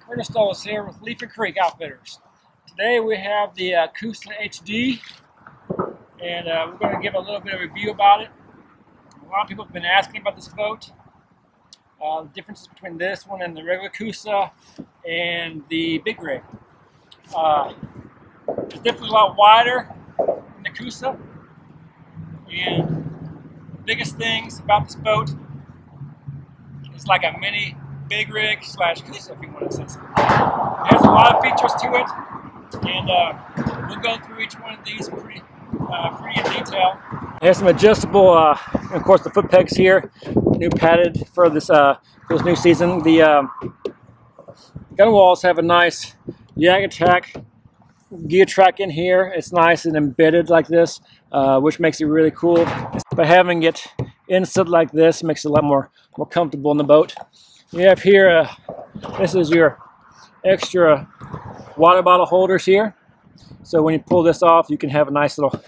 Curtis Dulles here with River Creek Outfitters. Today we have the Cusa HD, and we're going to give a little bit of a review about it. A lot of people have been asking about this boat. The differences between this one and the regular Cusa and the big rig. It's definitely a lot wider than the Cusa, and the biggest things about this boat is like a mini big rig / Cusa, if you want to say so. It has a lot of features to it, and we'll go through each one of these pretty in detail. It has some adjustable, of course, the foot pegs here, new padded for this new season. The gun walls have a nice Yak Attack gear track in here. It's nice and embedded like this, which makes it really cool. By having it inset like this, makes it a lot more comfortable in the boat. You have here, this is your extra water bottle holders here. So when you pull this off, you can have a nice little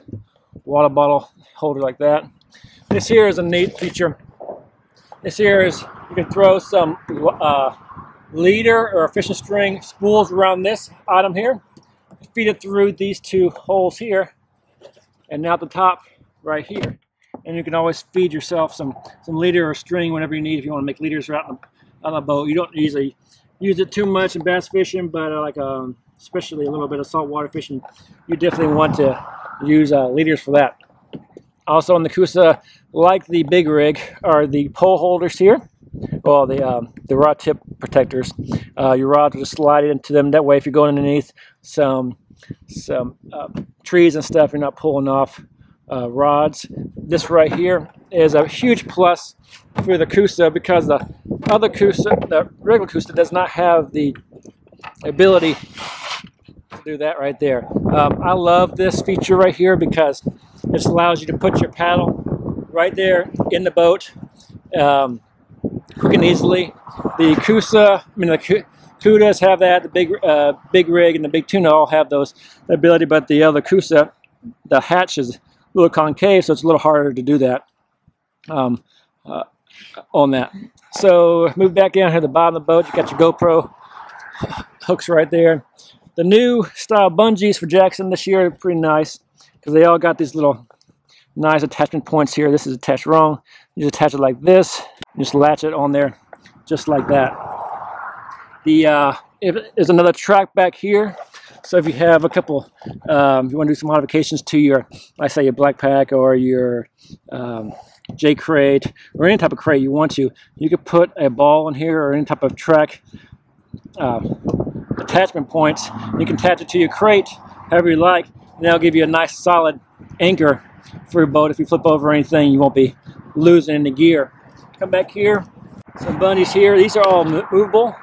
water bottle holder like that. This here is a neat feature. This here is, you can throw some leader or fishing string spools around this item here. Feed it through these two holes here, and now at the top right here. And you can always feed yourself some leader or string whenever you need, if you want to make leaders out on the boat. You don't usually use it too much in bass fishing, but especially a little bit of saltwater fishing, you definitely want to use leaders for that. Also on the Cusa, like the big rig, are the pole holders here. Well, the rod tip protectors. Your rods will just slide into them. That way, if you're going underneath some trees and stuff, you're not pulling off rods. This right here is a huge plus for the Cusa, because the other Cusa, the regular Cusa, does not have the ability to do that right there. I love this feature right here because this allows you to put your paddle right there in the boat. Quick and easily. The Cusa, the Cudas have that. The big rig and the big tuna all have those ability, but the other Cusa, the hatch is a little concave, so it's a little harder to do that on that. So move back down here to the bottom of the boat. You got your GoPro hooks right there. The new style bungees for Jackson this year are pretty nice because they all got these little nice attachment points here. This is attached wrong. You just attach it like this. Just latch it on there, just like that. There's another track back here. So if you have a couple, if you want to do some modifications to your, like say your black pack or your J crate or any type of crate you want to, you could put a ball in here or any type of track attachment points. You can attach it to your crate however you like, and that'll give you a nice solid anchor for your boat. If you flip over anything, you won't be losing any gear. Come back here, some bungees here. These are all movable,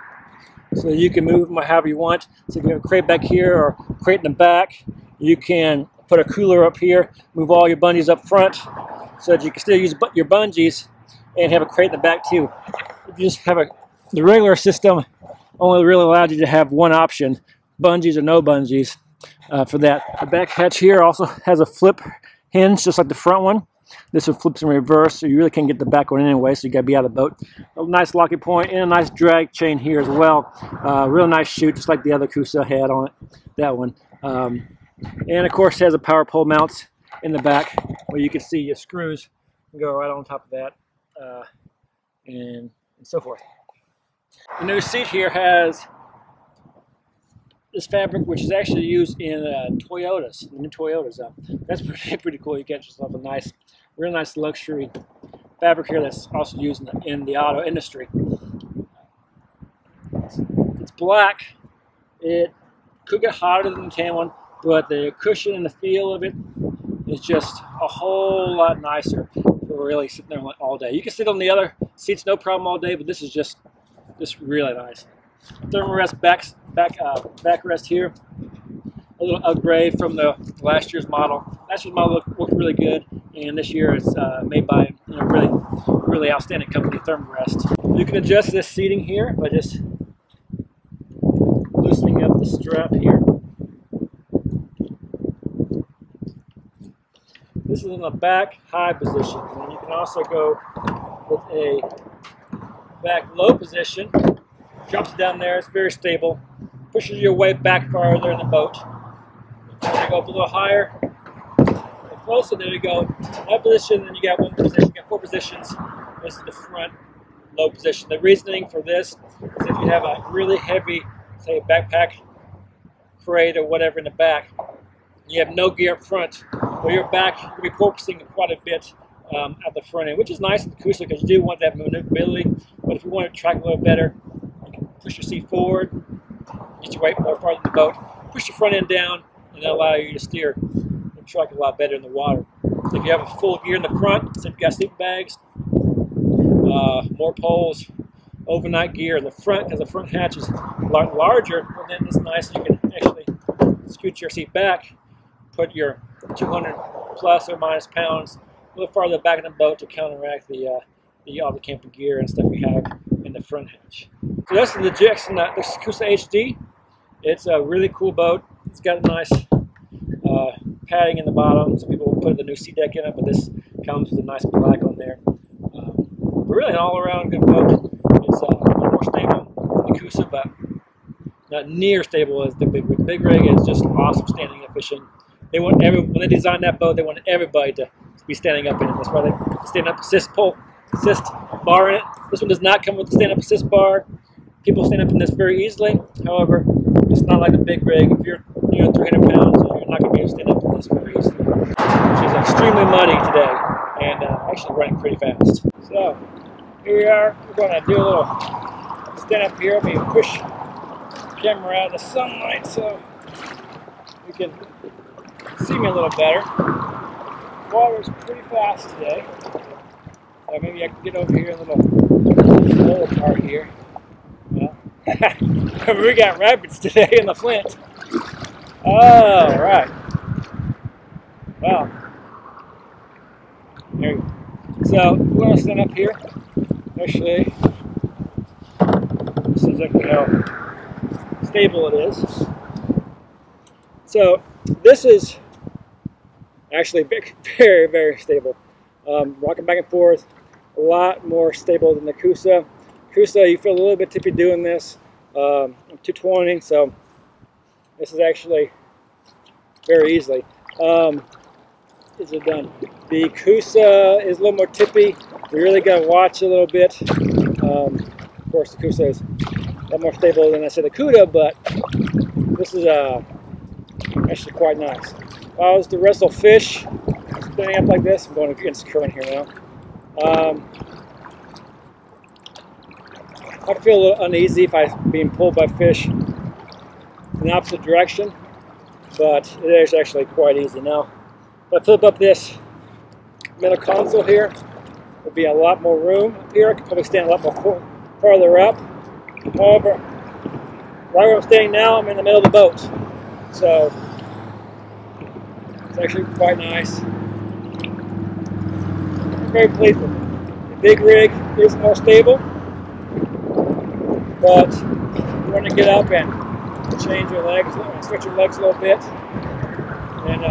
so you can move them however you want. So if you have a crate back here or a crate in the back, you can put a cooler up here, move all your bungees up front, so that you can still use your bungees and have a crate in the back too. If you just have the regular system, only really allowed you to have one option, bungees or no bungees for that. The back hatch here also has a flip hinge, just like the front one. This one flips in reverse, so you really can't get the back one anyway, so you gotta be out of the boat. A nice locking point and a nice drag chain here as well. Real nice chute, just like the other Cusa had on it, that one. And of course, it has a power pole mount in the back where you can see your screws go right on top of that, and so forth. The new seat here has this fabric, which is actually used in Toyotas, the new Toyotas. That's pretty cool. You get yourself a nice, real nice luxury fabric here that's also used in the auto industry. It's black. It could get hotter than the tan one, but the cushion and the feel of it is just a whole lot nicer for really sitting there all day. You can sit on the other seats no problem all day, but this is just really nice. Thermarest backrest here. A little upgrade from the last year's model. Last year's model looked really good, and this year it's made by a really outstanding company, Thermarest. You can adjust this seating here by just loosening up the strap here. This is in the back high position, and you can also go with a back low position Drops down there. It's very stable. Pushes your weight back farther in the boat. There you go, up a little higher. Closer, there you go. That position, then you got one position. You got 4 positions. This is the front low position. The reasoning for this is if you have a really heavy, say, backpack crate or whatever in the back, you have no gear up front. Well, your back will be porpoising quite a bit at the front end, which is nice in the Cusa because you do want that maneuverability. But if you want to track a little better, you can push your seat forward, get your weight more farther in the boat, push your front end down, and that'll allow you to steer and track a lot better in the water. If you have a full gear in the front, so you've got sleeping bags, more poles, overnight gear in the front, because the front hatch is a lot larger, and then it's nice you can actually scoot your seat back, put your 200 plus or minus pounds a little farther back in the boat to counteract all the camping gear and stuff you have in the front hatch. So this is the Jackson Kayak HD. It's a really cool boat. It's got a nice padding in the bottom. Some people will put the new sea deck in it, but this comes with a nice black on there. But really an all-around good boat. It's a little more stable than the Cusa, but not near stable as the Big Rig. Big Rig is just awesome standing up fishing. They want when they designed that boat, they wanted everybody to be standing up in it. That's why they put the stand-up assist bar in it. This one does not come with the stand-up assist bar. People stand up in this very easily. However, it's not like a Big Rig. If you're 300 pounds, you're not going to be able to stand up in this very easily. She's extremely muddy today and actually running pretty fast. So here we are. We're going to do a little stand up here. Maybe push the camera out of the sunlight so you can see me a little better. The water's pretty fast today. So maybe I can get over here a little lower part here. Well, we got rapids today in the Flint. All right. Well, there you go. So we're going to stand up here. Actually, this is exactly how stable it is. So this is actually very, very stable. Rocking back and forth, a lot more stable than the Cusa. Cusa, you feel a little bit tippy doing this. I'm 220, so this is actually very easily. Is it done? The Cusa is a little more tippy. We really got to watch a little bit. Of course, the Cusa is a lot more stable than I said the Cuda, but this is actually quite nice. If I was to wrestle fish, standing up like this, I'm going against the current here now. I feel a little uneasy if I'm being pulled by fish in the opposite direction, but it is actually quite easy. Now, if I flip up this middle console here, there'll be a lot more room up here. I could probably stand a lot more farther up. However, right where I'm standing now, I'm in the middle of the boat, so it's actually quite nice. I'm very pleased with it. The Big Rig is more stable, but you want to get up and change your legs, stretch your legs a little bit, and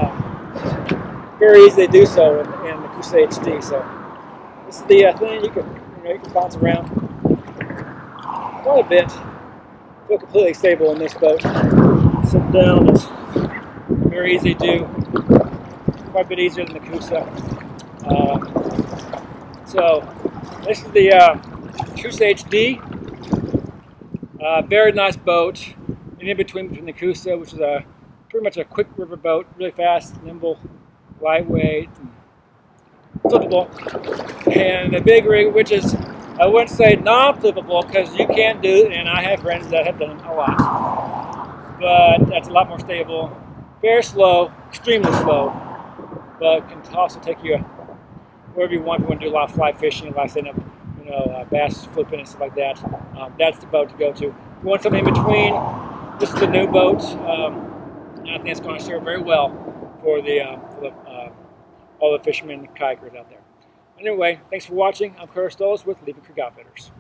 very easy to do so in the Cusa HD. So this is the thing you can bounce around quite a bit. Feel completely stable in this boat. Sit down is very easy to do, quite a bit easier than the Cusa. So this is the Cusa HD. Very nice boat, and in between the Cusa, which is pretty much a quick river boat, really fast, nimble, lightweight, and flippable, and the Big Rig, which is, I wouldn't say non-flippable because you can do it, and I have friends that have done it a lot, but that's a lot more stable, very slow, extremely slow, but can also take you wherever you want. If you want to do a lot of fly fishing, like setting up, bass flipping and stuff like that, that's the boat to go to. If you want something in between, this is the new boat, and I think it's going to serve very well for all the fishermen and kayakers out there. Anyway, thanks for watching. I'm Curtis with LiC Kayak Outfitters.